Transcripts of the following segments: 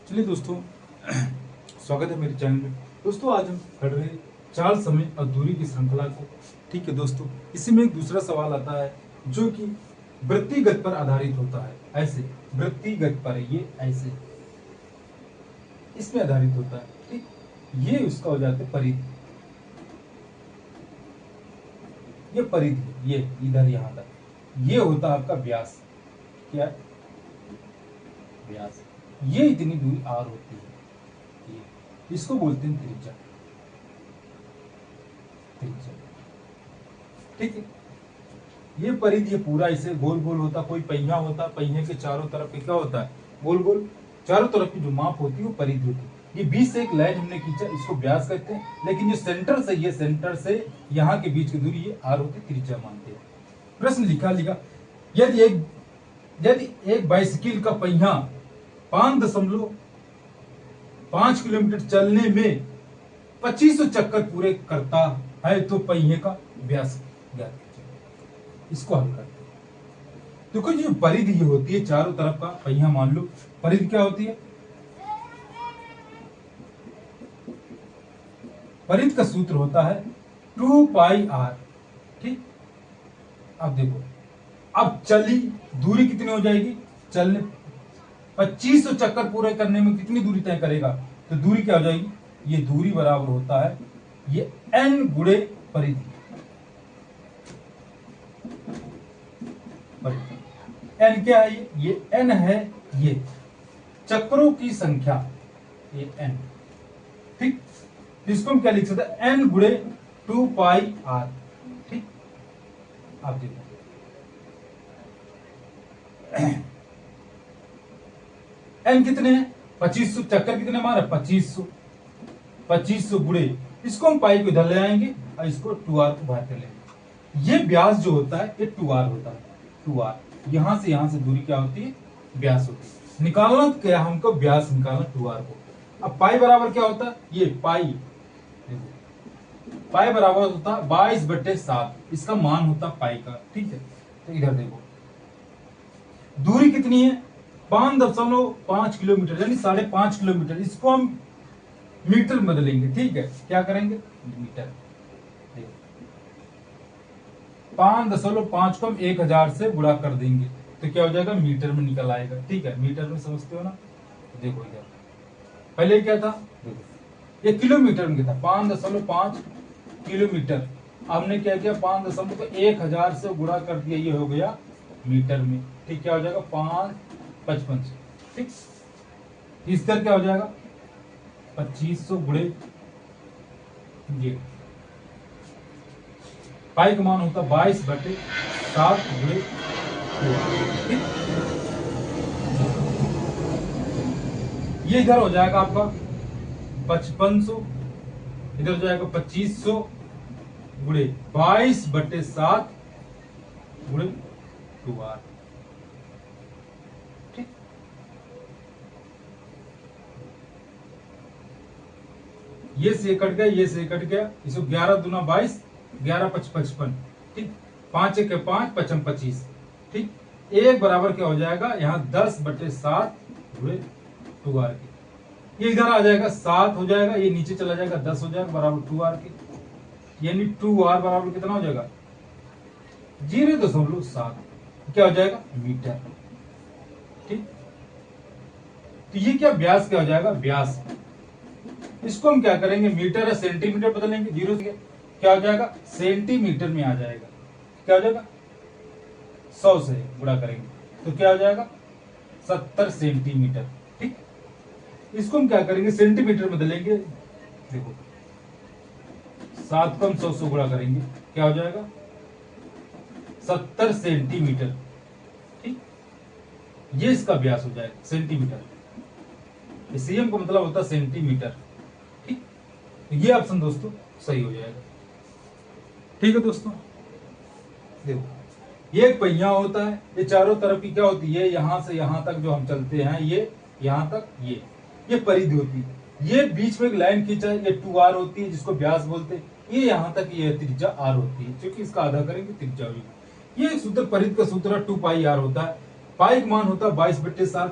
चलिए दोस्तों, स्वागत है मेरे चैनल में। दोस्तों आज हम पढ़ रहे हैं चाल समय और दूरी की श्रृंखला को। ठीक है दोस्तों, इसी में एक दूसरा सवाल आता है जो कि वृत्तिगत पर आधारित होता है। ऐसे वृत्तिगत पर, ये ऐसे इसमें आधारित होता है। ठीक, ये उसका हो जाता है परिधि। ये परिधि, ये इधर यहां तक, ये होता है आपका व्यास। क्या है? व्यास। ये इतनी दूरी आर होती है, ये इसको बोलते हैं त्रिज्या। त्रिज्या, ठीक है। ये परिधि, ये पूरा ऐसे गोल गोल होता, कोई पहिया होता, पहिए के चारों तरफ क्या होता है? गोल गोल चारों तरफ की जो माप होती है वो परिधि होती है। ये बीच से एक लाइन हमने खींचा, इसको व्यास कहते हैं। लेकिन जो सेंटर से, ये सेंटर से यहाँ के बीच की दूरी, ये आर होती है, त्रिज्या मानते हैं। प्रश्न लिखा यदि एक बाइसिकल का पहिया 5.5 किलोमीटर चलने में 2500 चक्कर पूरे करता है तो पहिए का व्यास ज्ञात कीजिए। इसको हल करते हैं। देखो जो परिधि होती है, चारों तरफ का पहिया मान लो, परिधि क्या होती है? परिधि का सूत्र होता है 2πr। ठीक, अब देखो, अब चली दूरी कितनी हो जाएगी? चलने 2500 चक्कर पूरे करने में कितनी दूरी तय करेगा? तो दूरी क्या हो जाएगी? ये दूरी बराबर होता है ये n गुणे परिधि। n क्या है? ये n है, ये चक्रों की संख्या, ये n। ठीक, इसको हम क्या लिख सकते हैं? n गुणे 2πr। ठीक, आप देखो n कितने हैं? 2500 चक्कर कितने मारे? 2500 गुणे, इसको हम पाई को इधर ले आएंगे और इसको 2r को बाहर कर लेंगे। ये व्यास जो होता है ये 2r होता है। 2r, यहां से दूरी क्या होती है? व्यास होती है। निकालना क्या हमको? व्यास निकालना 2r को। अब पाई बराबर क्या होता है? ये पाई, पाई बराबर होता है 22/7। इसका मान होता है पाई का। ठीक है, तो इधर देखो दूरी कितनी है? 5.5 किलोमीटर, यानी 5.5 किलोमीटर। इसको हम मीटर में बदलेंगे। ठीक है, क्या करेंगे? मीटर। 5.5 को हम 1000 से गुणा कर देंगे तो क्या हो जाएगा? मीटर में निकल आएगा। ठीक है, मीटर में समझते हो ना? देखो इधर पहले क्या था? देखो ये किलोमीटर में क्या था? 5.5 किलोमीटर। हमने क्या किया? 5 को 1000 से गुणा कर दिया, ये हो गया मीटर में। ठीक, क्या हो जाएगा? 5×55। ठीक, इसका क्या हो जाएगा? 2500 गुणे ये पाई का मान होता 22/7 गुणे। ठीक, ये इधर हो जाएगा आपका 5500, इधर हो जाएगा 2500 गुणे 22/7 गुणे 2r। ठीक, ये से कट गया, ये से कट गया, इसको 11 दूना 22, 11×5 = 55। ठीक, 5 × 5 = 25। ठीक, एक बराबर क्या हो जाएगा? यहाँ 10/7 गुणे 2r के। ये इधर आ जाएगा 7 हो जाएगा, ये नीचे चला जाएगा 10 हो जाएगा, बराबर 2r के। यानी 2r बराबर कितना हो जाएगा? 0.7। क्या हो जाएगा? मीटर। ठीक, तो ये क्या व्यास क्या हो जाएगा? व्यास। इसको हम क्या करेंगे? मीटर या सेंटीमीटर बदलेंगे। 0 से क्या हो जाएगा? सेंटीमीटर में आ जाएगा। क्या हो जाएगा? 100 से गुणा करेंगे तो क्या हो जाएगा? 70 सेंटीमीटर। ठीक, इसको हम क्या करेंगे? सेंटीमीटर बदलेंगे। देखो 7 को हम 100 से गुणा करेंगे, क्या हो जाएगा? 70 सेंटीमीटर। ठीक, ये इसका व्यास हो जाएगा सेंटीमीटर। सीएम का मतलब होता है सेंटीमीटर। ठीक, तो ये ऑप्शन दोस्तों सही हो जाएगा। ठीक है दोस्तों, देखो ये एक पहिया होता है, ये चारों तरफ की क्या होती है? यहां से यहां तक जो हम चलते हैं, ये यहां तक, ये परिधि होती है। ये बीच में एक लाइन खींचा है, ये 2r होती है, जिसको व्यास बोलते हैं। ये यहां तक, ये त्रिज्या r होती है, क्योंकि इसका आधा करेंगे त्रिज्या होगी। ये सूत्र परिधि का सूत्र 2πr होता है। पाई का मान होता है 22/7।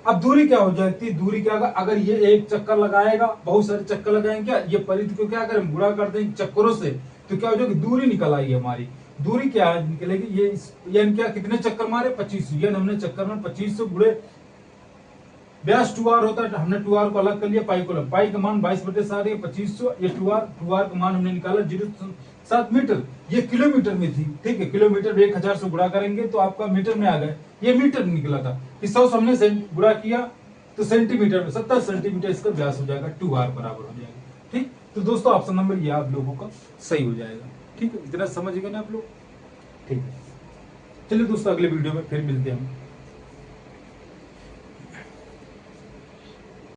अब दूरी क्या हो जाती है, दूरी क्या होगा, अगर ये एक चक्कर लगाएगा, बहुत सारे चक्कर लगाएंगे, क्या ये परिधि को क्या करें, गुणा कर देंगे चक्करों से, तो क्या हो जाएगी, दूरी निकल आई हमारी। दूरी क्या निकलेगी, ये यानी क्या, कितने चक्कर मारे, 25, यानी हमने चक्कर में 25 से गुणे व्यास 2r होता है, हमने 2r को अलग कर लिया, पाई को अलग, पाई का मान 22/7 है 2500, ये 2r का मान हमने निकाला 0.7 मीटर, ये किलोमीटर में थी, ठीक है, किलोमीटर में 1000 से गुणा करेंगे तो आपका मीटर में आ गए, ये मीटर निकला था, इस 100 से हमने गुणा किया तो सेंटीमीटर में 70 सेंटीमीटर इसका व्यास हो जाएगा, 2r बराबर हो जाएगा। ठीक, तो दोस्तों ऑप्शन नंबर ये आप लोगों का सही हो जाएगा। ठीक है, इतना समझ गए ना आप लोग। ठीक है, चलिए दोस्तों अगले वीडियो में फिर मिलते हैं हम।